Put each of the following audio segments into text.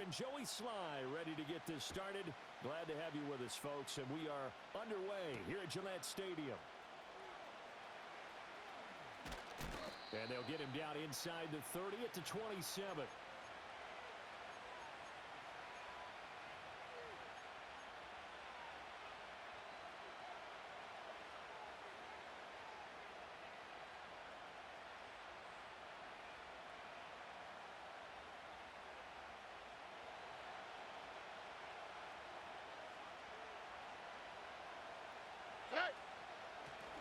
and Joey Sly ready to get this started. Glad to have you with us, folks, and we are underway here at Gillette Stadium. And they'll get him down inside the 30 at the 27.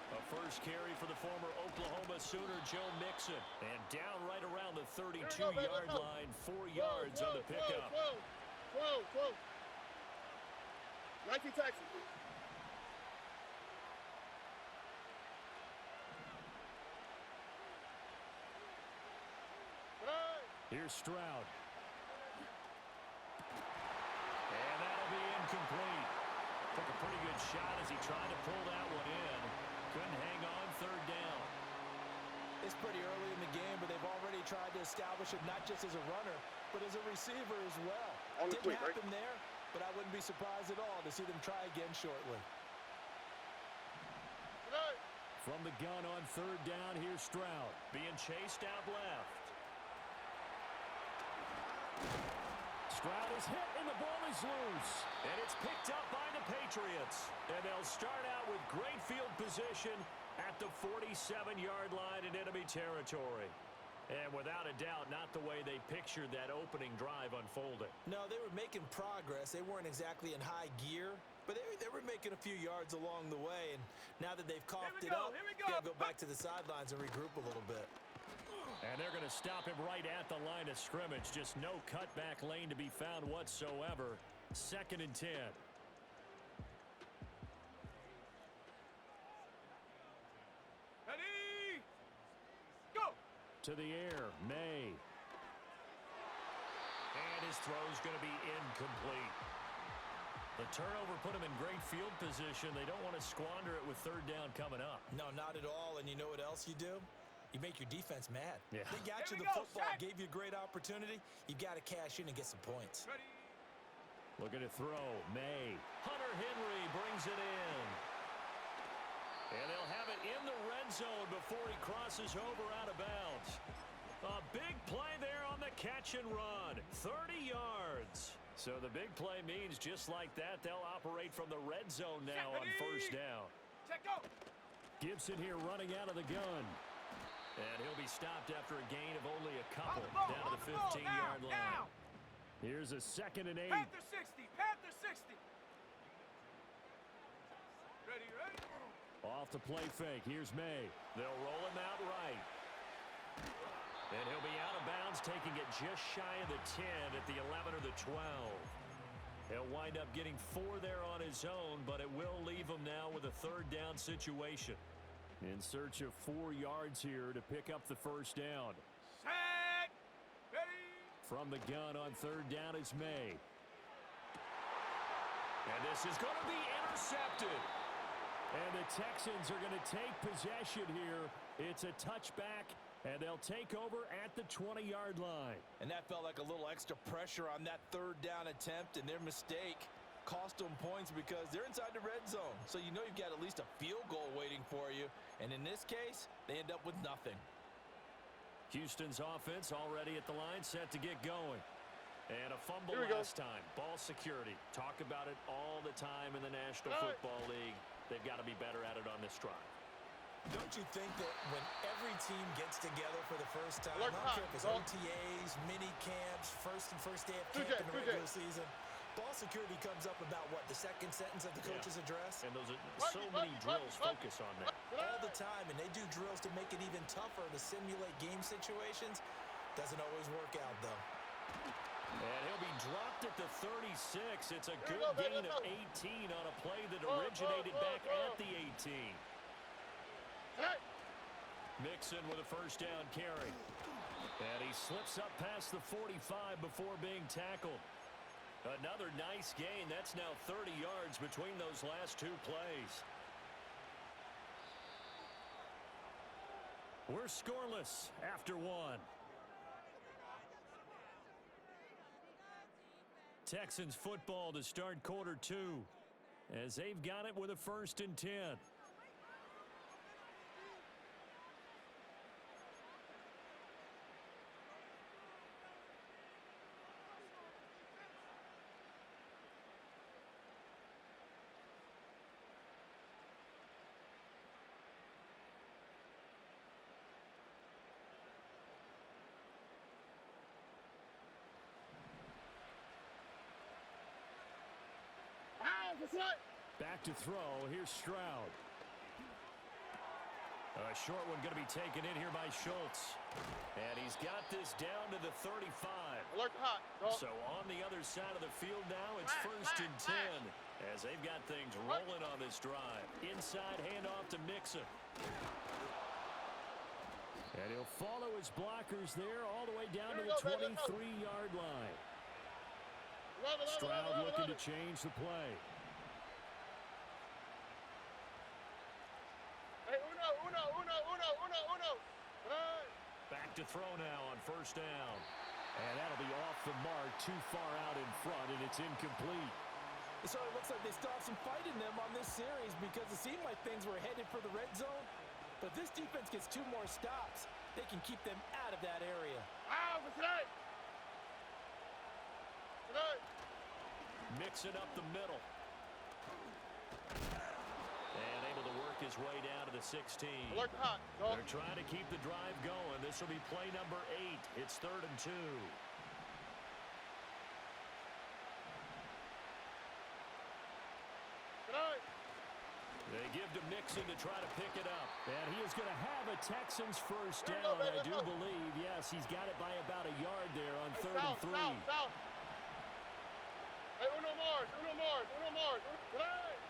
A first carry for the former Oklahoma Sooner, Joe Mixon. And down right around the 32-yard line, 4 yards on the pickup. Whoa. Nike Texans. Here's Stroud. And that'll be incomplete. Took a pretty good shot as he tried to pull that one in. Couldn't hang on, third down. It's pretty early in the game, but they've already tried to establish it not just as a runner, but as a receiver as well. Didn't happen there, but I wouldn't be surprised at all to see them try again shortly. From the gun on third down, here's Stroud. Being chased out left. Stroud is hit and the ball is loose. And it's picked up by the Patriots. And they'll start out with great field position at the 47-yard line in enemy territory. And without a doubt, not the way they pictured that opening drive unfolding. No, they were making progress. They weren't exactly in high gear, but they were making a few yards along the way. And now that they've coughed it up, they got to go back to the sidelines and regroup a little bit. And they're going to stop him right at the line of scrimmage. Just no cutback lane to be found whatsoever. 2nd and 10. Ready? Go! To the air, Maye. And his throw's going to be incomplete. The turnover put him in great field position. They don't want to squander it with third down coming up. No, not at all. And you know what else you do? You make your defense mad. Yeah. They got you the football, gave you a great opportunity. You got to cash in and get some points. Ready? Looking to throw, Maye. Hunter Henry brings it in. And they'll have it in the red zone before he crosses over out of bounds. A big play there on the catch and run. 30 yards. So the big play means just like that, they'll operate from the red zone now on first down. Check go. Gibson here running out of the gun. And he'll be stopped after a gain of only a couple ball, down to the 15-yard line. Now. Here's a 2nd and 8. Panther 60. Panther 60. Ready? Off the play fake. Here's Maye. They'll roll him out right. And he'll be out of bounds, taking it just shy of the 10 at the 11 or the 12. He'll wind up getting 4 there on his own, but it will leave him now with a third down situation. In search of 4 yards here to pick up the first down. Set. Ready. From the gun on third down is Maye. And this is going to be intercepted. And the Texans are going to take possession here. It's a touchback, and they'll take over at the 20-yard line. And that felt like a little extra pressure on that third down attempt, and their mistake cost them points because they're inside the red zone. So you know you've got at least a field goal waiting for you. And in this case, they end up with nothing. Houston's offense already at the line, set to get going. And a fumble last time. Ball security. Talk about it all the time in the National Football League. They've got to be better at it on this drive. Don't you think that when every team gets together for the first time, I don't care if it's OTAs, mini camps, first day of camp in the regular season, ball security comes up about, what, the second sentence of the coach's address? And those are so many drills focus on that. All the time, and they do drills to make it even tougher to simulate game situations. Doesn't always work out, though. And he'll be dropped at the 36. It's a good gain of 18 on a play that originated back at the 18. Mixon with a first down carry. And he slips up past the 45 before being tackled. Another nice gain. That's now 30 yards between those last 2 plays. We're scoreless after 1. Texans football to start quarter 2 as they've got it with a 1st and 10. Back to throw. Here's Stroud. A short one going to be taken in here by Schultz. And he's got this down to the 35. Alert hot. Go. So on the other side of the field now, it's 1st and 10 as they've got things rolling on this drive. Inside handoff to Mixon. And he'll follow his blockers there all the way down to the 23-yard line. Stroud looking to change the play. Hey, uno. Hey. Back to throw now on 1st down. And that'll be off the mark, too far out in front, and it's incomplete. So it looks like they stopped some fight in them on this series because it seemed like things were headed for the red zone. But this defense gets 2 more stops. They can keep them out of that area. Mixing up the middle. And able to work his way down to the 16. Alert hot. Go. They're trying to keep the drive going. This will be play number 8. It's 3rd and 2. They give to Mixon to try to pick it up. And he is going to have a Texans 1st down, I do believe. Yes, he's got it by about a yard there on 3rd and 3. South. Hey, uno more.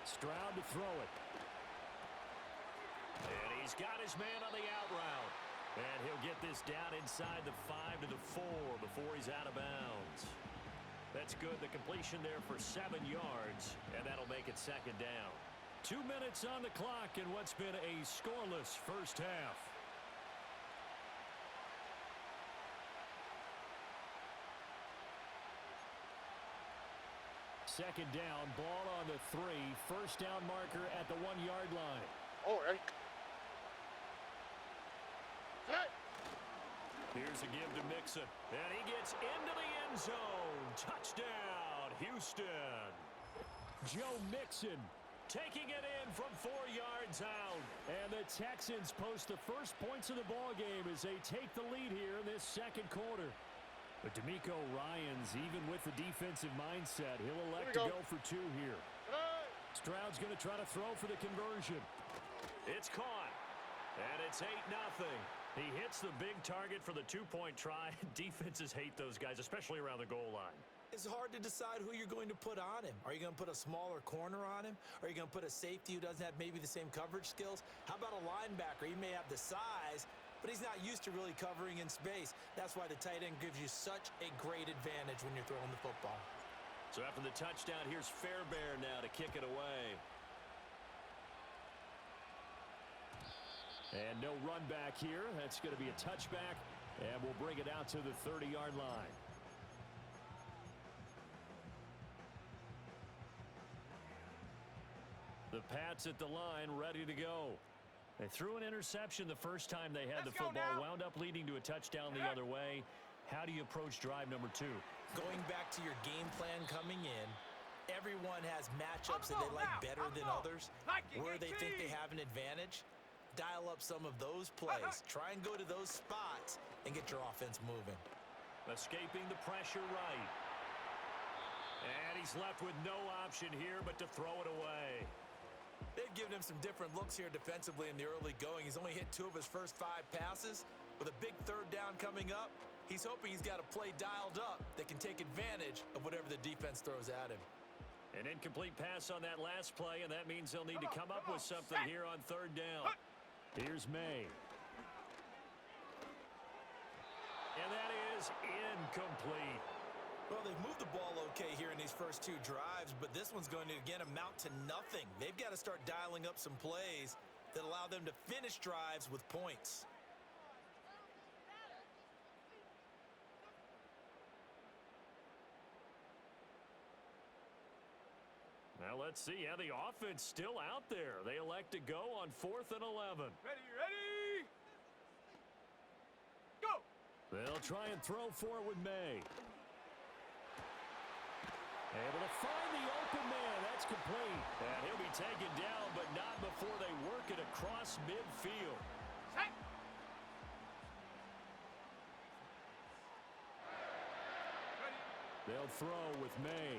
Stroud to throw it. And he's got his man on the out route. And he'll get this down inside the 5 to the 4 before he's out of bounds. That's good. The completion there for 7 yards. And that'll make it 2nd down. 2 minutes on the clock in what's been a scoreless first half. Second down, ball on the 3. 1st down marker at the 1-yard line. Oh, hey. Here's a give to Mixon. And he gets into the end zone. Touchdown, Houston. Joe Mixon taking it in from 4 yards out. And the Texans post the first points of the ball game as they take the lead here in this 2nd quarter. But D'Amico Ryans, even with the defensive mindset, he'll elect to go for 2 here. Stroud's going to try to throw for the conversion. It's caught. And it's 8-0. He hits the big target for the 2-point try. Defenses hate those guys, especially around the goal line. It's hard to decide who you're going to put on him. Are you going to put a smaller corner on him? Or are you going to put a safety who doesn't have maybe the same coverage skills? How about a linebacker? He may have the size, but he's not used to really covering in space. That's why the tight end gives you such a great advantage when you're throwing the football. So after the touchdown, here's Fairbairn now to kick it away. And no run back here. That's going to be a touchback, and we'll bring it out to the 30-yard line. The Pats at the line, ready to go. They threw an interception the first time they had the football, wound up leading to a touchdown the other way. How do you approach drive number 2? Going back to your game plan coming in, everyone has matchups that they like better than others, where they think they have an advantage. Dial up some of those plays. Try and go to those spots and get your offense moving. Escaping the pressure right. And he's left with no option here but to throw it away. They've given him some different looks here defensively in the early going. He's only hit 2 of his first 5 passes. With a big 3rd down coming up, he's hoping he's got a play dialed up that can take advantage of whatever the defense throws at him. An incomplete pass on that last play, and that means they'll need to come up with something here on 3rd down. Here's Maye. And that is incomplete. Well, they've moved the ball okay here in these first 2 drives, but this one's going to, again, amount to nothing. They've got to start dialing up some plays that allow them to finish drives with points. Now let's see how the offense still out there. They elect to go on 4th and 11. Ready. Go. They'll try and throw for it with Maye. Able to find the open man. That's complete. And he'll be taken down, but not before they work it across midfield. Set. Ready. They'll throw with Maye.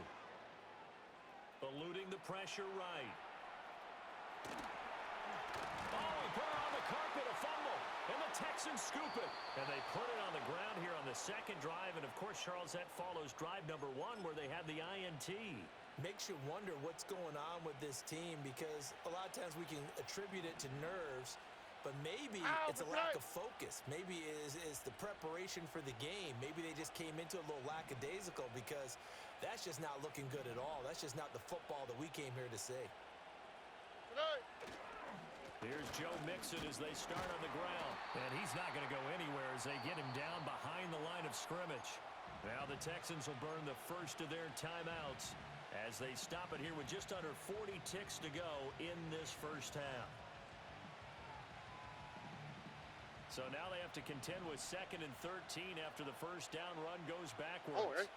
Eluding the pressure right. Oh, he put it on the carpet, a fumble. And the Texans scoop it. And they put it on the ground here on the second drive. And, of course, Charles, that follows drive number 1 where they had the INT. Makes you wonder what's going on with this team because a lot of times we can attribute it to nerves, but maybe it's a lack of focus. Maybe it's the preparation for the game. Maybe they just came into a little lackadaisical because that's just not looking good at all. That's just not the football that we came here to see. Here's Joe Mixon as they start on the ground. And he's not going to go anywhere as they get him down behind the line of scrimmage. Now the Texans will burn the first of their timeouts as they stop it here with just under 40 ticks to go in this first half. So now they have to contend with 2nd and 13 after the first down run goes backwards.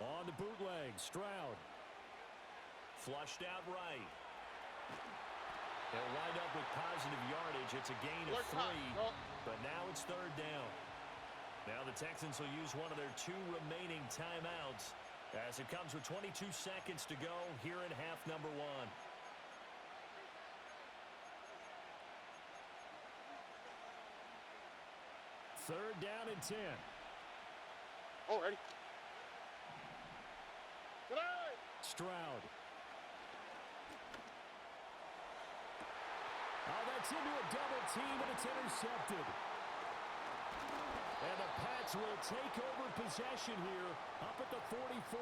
On the bootleg, Stroud. Flushed out right. They'll wind up with positive yardage. It's a gain of 3, but now it's 3rd down. Now the Texans will use one of their 2 remaining timeouts as it comes with 22 seconds to go here in half number 1. Third down and 10. Already. Stroud. Oh, that's into a double team, and it's intercepted. And the Pats will take over possession here up at the 44.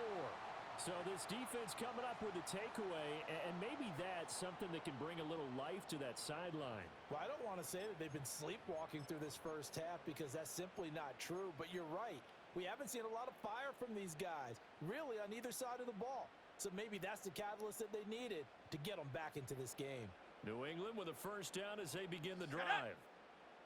So this defense coming up with a takeaway, and maybe that's something that can bring a little life to that sideline. Well, I don't want to say that they've been sleepwalking through this first half because that's simply not true, but you're right. We haven't seen a lot of fire from these guys, really on either side of the ball. So maybe that's the catalyst that they needed to get them back into this game. New England with a first down as they begin the drive.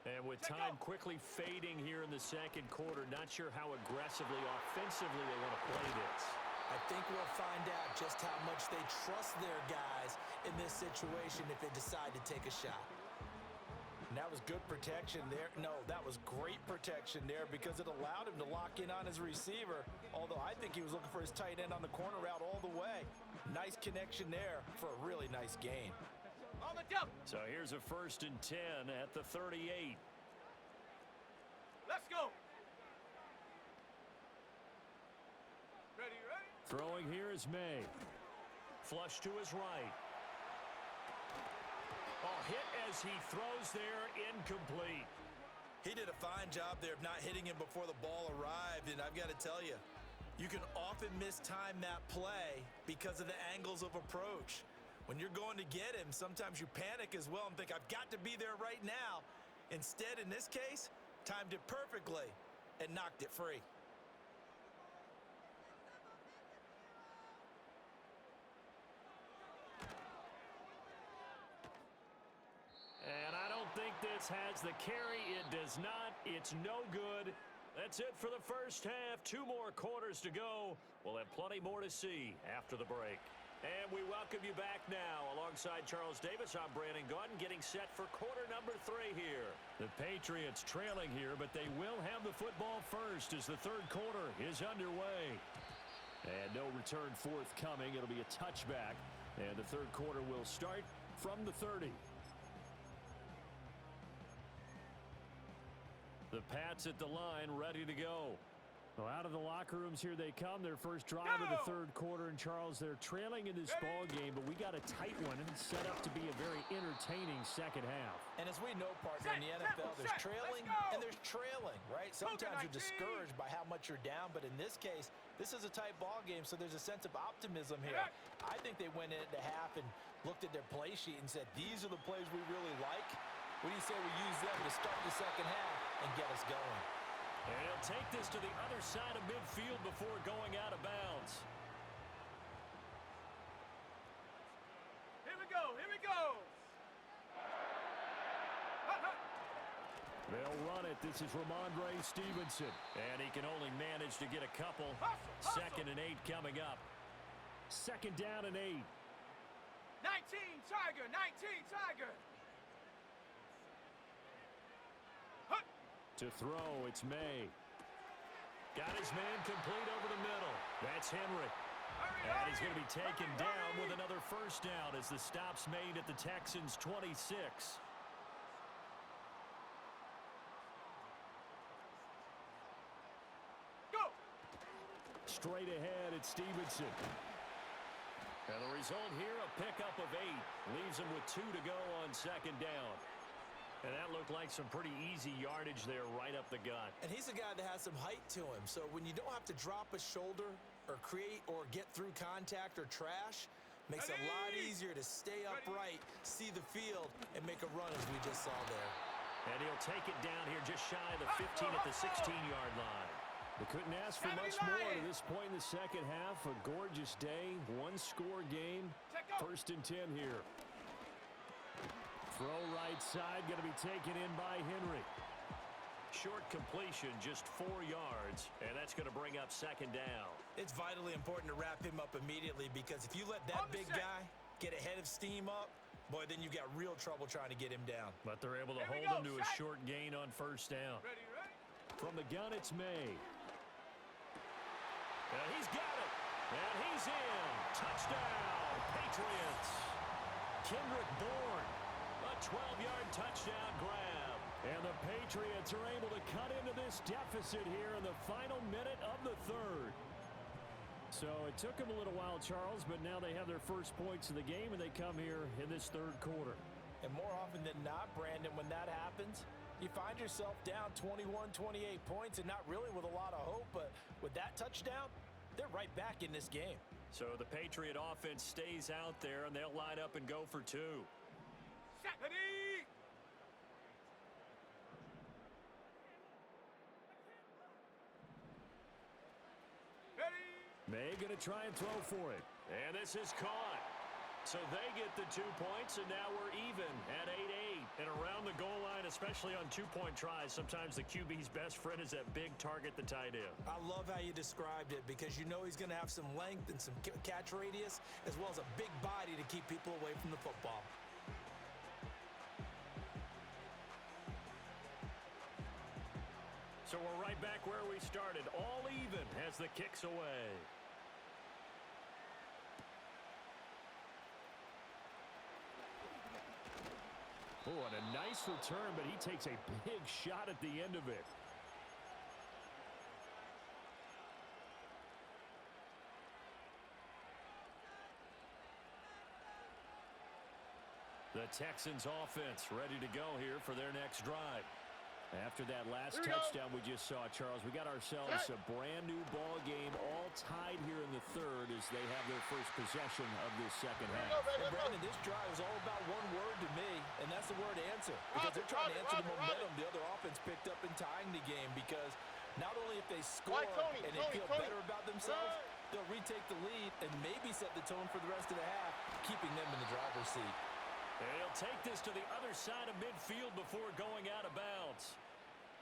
And with time quickly fading here in the second quarter, not sure how aggressively, offensively they want to play this. I think we'll find out just how much they trust their guys in this situation if they decide to take a shot. And that was good protection there. No, that was great protection there because it allowed him to lock in on his receiver, although I think he was looking for his tight end on the corner route all the way. Nice connection there for a really nice gain. On the jump. So here's a 1st and 10 at the 38. Let's go. Ready. Throwing here is Maye. Flush to his right. Oh, hit as he throws there, incomplete. He did a fine job there of not hitting him before the ball arrived, and I've got to tell you, you can often mistime that play because of the angles of approach. When you're going to get him, sometimes you panic as well and think, I've got to be there right now. Instead, in this case, timed it perfectly and knocked it free. And I don't think this has the carry. It does not. It's no good. That's it for the first half. 2 more quarters to go. We'll have plenty more to see after the break. And we welcome you back now. Alongside Charles Davis, I'm Brandon Gaudin getting set for quarter number 3 here. The Patriots trailing here, but they will have the football first as the third quarter is underway. And no return forthcoming. It'll be a touchback. And the third quarter will start from the 30. The Pats at the line, ready to go. Well, out of the locker rooms here they come. Their first drive of the third quarter. And, Charles, they're trailing in this ball game, but we got a tight one and it's set up to be a very entertaining second half. And as we know, partner, in the NFL, there's trailing and there's trailing, right? Sometimes you're discouraged by how much you're down, but in this case, this is a tight ball game, so there's a sense of optimism here. I think they went into half and looked at their play sheet and said, these are the plays we really like. What do you say we use them to start the second half and get us going? And he'll take this to the other side of midfield before going out of bounds. Here we go. Here we go. They'll run it. This is Ramondre Stevenson. And he can only manage to get a couple. Second and 8 coming up. Second down and 8. 19 Tiger. 19 Tiger. To throw, it's Maye. Got his man complete over the middle. That's Henry. And he's going to be taken down with another first down as the stop's made at the Texans' 26. Go! Straight ahead, it's Stevenson. And the result here, a pickup of 8. Leaves him with 2 to go on second down. And that looked like some pretty easy yardage there right up the gut. And he's a guy that has some height to him. So when you don't have to drop a shoulder or create or get through contact or trash, makes it a lot easier to stay upright, see the field, and make a run as we just saw there. And he'll take it down here just shy of the 15 at the 16-yard line. They couldn't ask for much more at this point in the second half. A gorgeous day, one-score game. First and 10 here. Throw right side, going to be taken in by Henry. Short completion, just 4 yards, and that's going to bring up second down. It's vitally important to wrap him up immediately because if you let that big guy get ahead of steam up, boy, then you got real trouble trying to get him down. But they're able to hold him to a short gain on first down. Ready, ready? From the gun, it's Maye. And he's got it. And he's in. Touchdown, Patriots. Kendrick Bourne. A 12-yard touchdown grab. And the Patriots are able to cut into this deficit here in the final minute of the third. So it took them a little while, Charles, but now they have their first points of the game, and they come here in this third quarter. And more often than not, Brandon, when that happens, you find yourself down 21, 28 points and not really with a lot of hope, but with that touchdown, they're right back in this game. So the Patriot offense stays out there, and they'll line up and go for 2. Ready? Ready? Maye going to try and throw for it. And this is caught. So they get the 2 points, and now we're even at 8-8. And around the goal line, especially on two-point tries, sometimes the QB's best friend is that big target, the tight end. I love how you described it because you know he's going to have some length and some catch radius as well as a big body to keep people away from the football. So we're right back where we started, all even as the kick's away. Oh, and a nice return, but he takes a big shot at the end of it. The Texans offense ready to go here for their next drive. After that last touchdown we just saw, Charles, we got ourselves a brand new ball game, all tied here in the third as they have their first possession of this second half. And Brandon, this drive is all about one word to me, and that's the word answer. Because they're trying to answer the momentum the other offense picked up in tying the game. Because not only if they score and they feel better about themselves, they'll retake the lead and maybe set the tone for the rest of the half, keeping them in the driver's seat. And he'll take this to the other side of midfield before going out of bounds.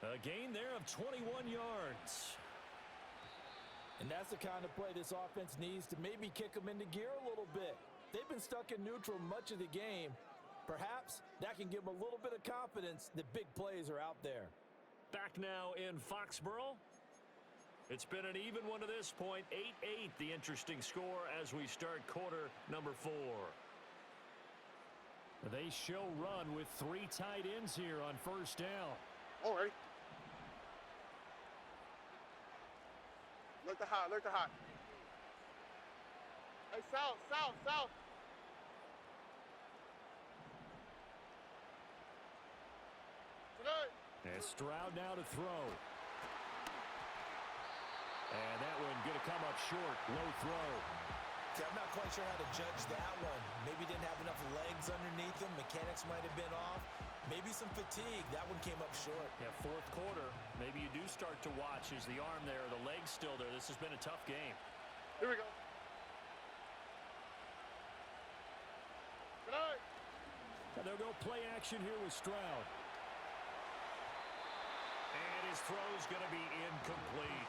A gain there of 21 yards. And that's the kind of play this offense needs to maybe kick them into gear a little bit. They've been stuck in neutral much of the game. Perhaps that can give them a little bit of confidence that big plays are out there. Back now in Foxborough. It's been an even one to this point. 8-8, the interesting score as we start quarter number 4. They show run with 3 tight ends here on first down. All right. Look the hot, look the hot. Hey, south, south, south. And Stroud now to throw. And that one going to come up short. Low throw. See, I'm not quite sure how to judge that one. Maybe didn't have enough legs underneath him. Mechanics might have been off. Maybe some fatigue. That one came up short. Yeah, fourth quarter, maybe you do start to watch. Is the arm there, the leg's still there? This has been a tough game. Here we go. Good night. And they'll go play action here with Stroud. And his throw's going to be incomplete.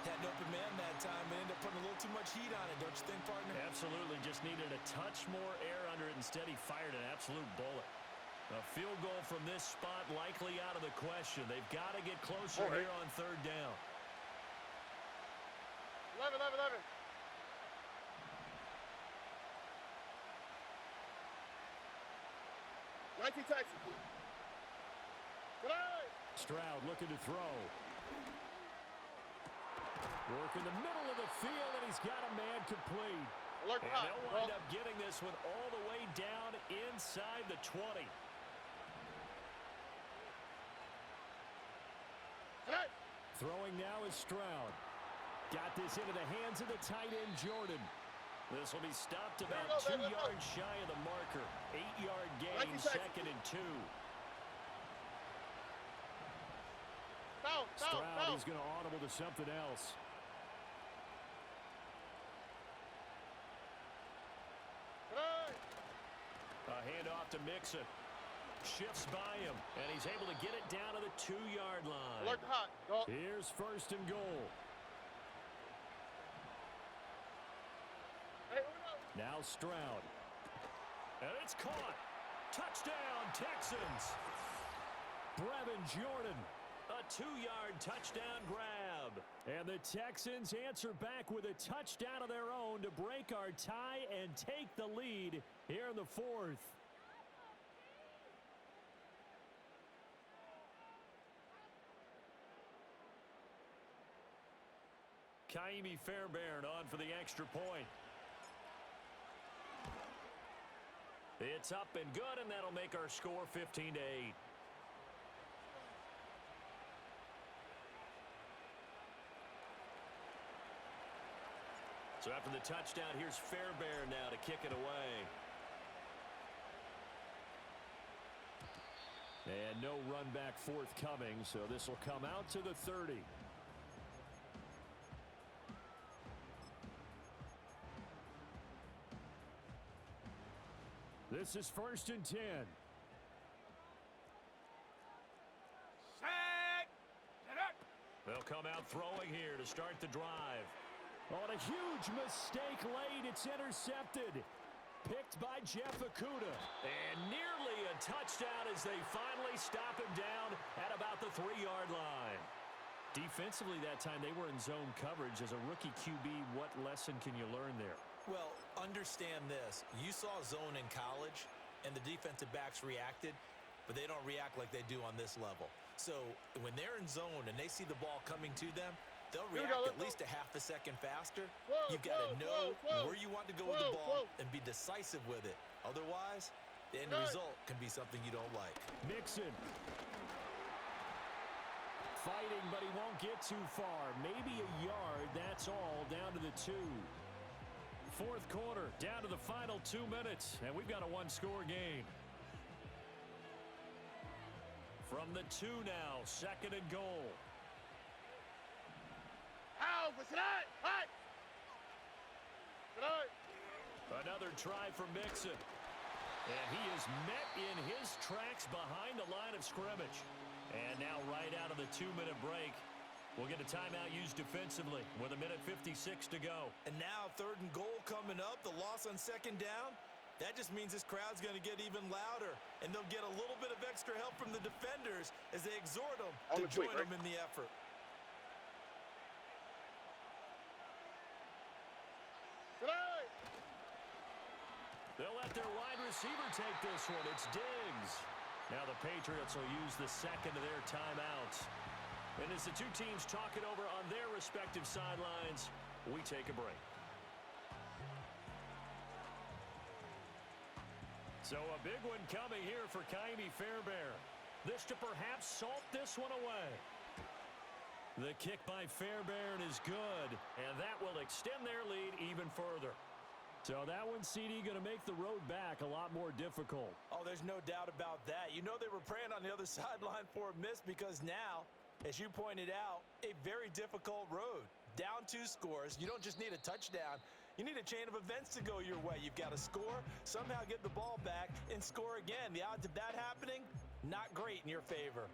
Had an open man that time and ended up putting a little too much heat on it, don't you think, partner? Absolutely. Just needed a touch more air under it. Instead, he fired an absolute bullet. A field goal from this spot likely out of the question. They've got to get closer here on third down. 11. 19 Texans. Good night. Stroud looking to throw. Work in the middle of the field, and he's got a man complete. And they'll wind up getting this one all the way down inside the 20. Throwing now is Stroud. Got this into the hands of the tight end, Jordan. This will be stopped about 2 yards shy of the marker. 8-yard gain, 2nd and 2. Stroud, he's going to audible to something else. A handoff to Mixon. Shifts by him, and he's able to get it down to the 2-yard line. Alert hot. Go. Here's 1st and goal. Hey, who knows? Now Stroud. And it's caught. Touchdown, Texans. Brevin Jordan. A 2-yard touchdown grab. And the Texans answer back with a touchdown of their own to break our tie and take the lead here in the 4th. Kaimi Fairbairn on for the extra point. It's up and good, and that'll make our score 15-8. So after the touchdown, here's Fairbairn now to kick it away. And no run back forthcoming, so this will come out to the 30. This is 1st and 10. Sack. They'll come out throwing here to start the drive. On a huge mistake late, it's intercepted. Picked by Jeff Okudah. And nearly a touchdown as they finally stop him down at about the 3-yard line. Defensively that time, they were in zone coverage. As a rookie QB, what lesson can you learn there? Well, understand this. You saw zone in college, and the defensive backs reacted, but they don't react like they do on this level. So when they're in zone and they see the ball coming to them, they'll react at least a half a second faster. You've got to know where you want to go with the ball and be decisive with it. Otherwise, the end result can be something you don't like. Mixon. Fighting, but he won't get too far. Maybe a yard, that's all, down to the 2. 4th quarter, down to the final 2 minutes, and we've got a 1-score game. From the 2 now, 2nd and goal. Another try from Mixon. And he is met in his tracks behind the line of scrimmage. And now right out of the 2-minute break, we'll get a timeout used defensively with 1:56 to go. And now 3rd and goal coming up, the loss on 2nd down. That just means this crowd's going to get even louder. And they'll get a little bit of extra help from the defenders as they exhort them to join them in the effort. They'll let their wide receiver take this one. It's Diggs. Now the Patriots will use the 2nd of their timeouts. And as the two teams talk it over on their respective sidelines, we take a break. So a big one coming here for Kaimi Fairbairn. This to perhaps salt this one away. The kick by Fairbairn is good, and that will extend their lead even further. So that one, CD, going to make the road back a lot more difficult. Oh, Oh, there's no doubt about that. You know they were praying on the other sideline for a miss because now, as you pointed out, a very difficult road. Down 2 scores. You don't just need a touchdown. You need a chain of events to go your way. You've got to score, somehow get the ball back, and score again. The odds of that happening, not great in your favor.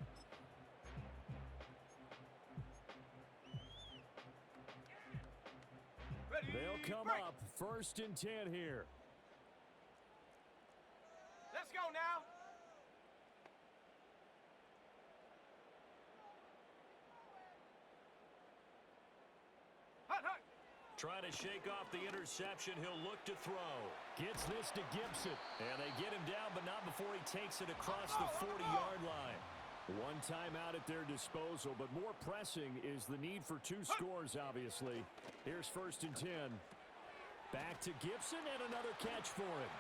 Ready, They'll come break. up 1st and 10 here. Let's go now. Hut, hut. Trying to shake off the interception. He'll look to throw. Gets this to Gibson. And they get him down, but not before he takes it across the 40-yard line. One timeout at their disposal, but more pressing is the need for 2 scores, obviously. Here's 1st and 10. Back to Gibson and another catch for him.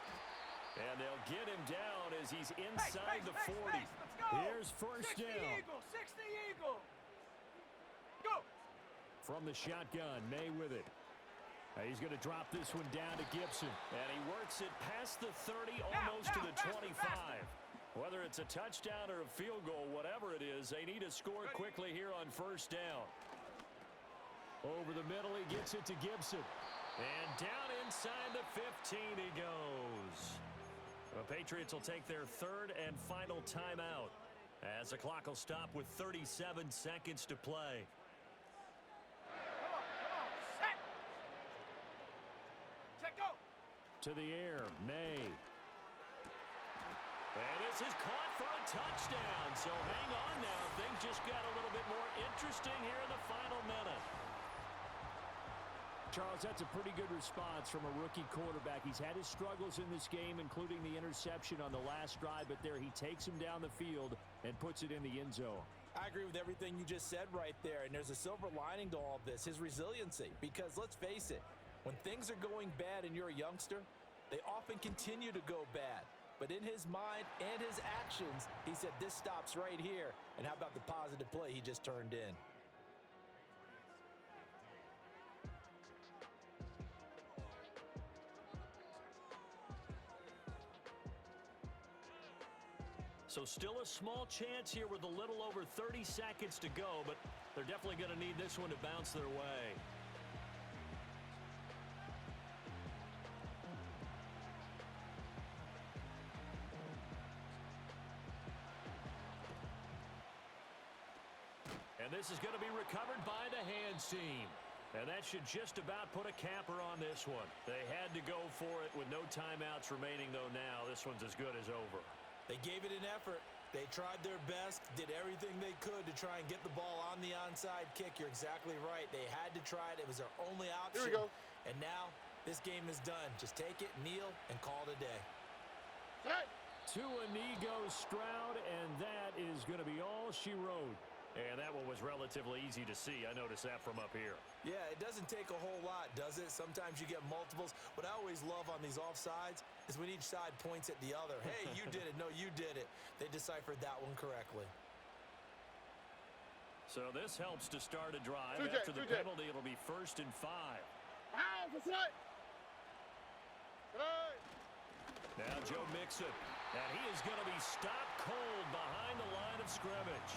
And they'll get him down as he's inside the 40. Let's go. Here's 1st 60 down. Eagle, 60 Eagle. Go. From the shotgun, Maye with it. He's going to drop this one down to Gibson. And he works it past the 30, almost to the 25. Whether it's a touchdown or a field goal, whatever it is, they need to score quickly here on 1st down. Over the middle, he gets it to Gibson. And down inside the 15 he goes. The Patriots will take their 3rd and final timeout as the clock will stop with 37 seconds to play. Come on, set. Check, go. To the air, Maye. And this is caught for a touchdown. So hang on now. Things just got a little bit more interesting here in the final minute. Charles, that's a pretty good response from a rookie quarterback. He's had his struggles in this game, including the interception on the last drive, but there he takes him down the field and puts it in the end zone. I agree with everything you just said right there, and there's a silver lining to all of this, his resiliency. Because let's face it, when things are going bad and you're a youngster, they often continue to go bad. But in his mind and his actions, he said, this stops right here. And how about the positive play he just turned in? So still a small chance here with a little over 30 seconds to go, but they're definitely going to need this one to bounce their way. And this is going to be recovered by the hands team. And that should just about put a capper on this one. They had to go for it with no timeouts remaining, though now this one's as good as over. They gave it an effort. They tried their best, did everything they could to try and get the ball on the onside kick. You're exactly right. They had to try it. It was their only option. Here we go. And now this game is done. Just take it, kneel, and call it a day. Hey. To a knee goes Stroud, and that is going to be all she wrote. And that one was relatively easy to see. I noticed that from up here. Yeah, it doesn't take a whole lot, does it? Sometimes you get multiples. What I always love on these offsides is when each side points at the other. Hey, you did it. No, you did it. They deciphered that one correctly. So this helps to start a drive. 2J, After the 2J. penalty, it'll be 1st and 5. Ah, that's right. Hey. Now Joe Mixon. And he is going to be stopped cold behind the line of scrimmage.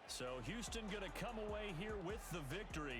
So Houston going to come away here with the victory.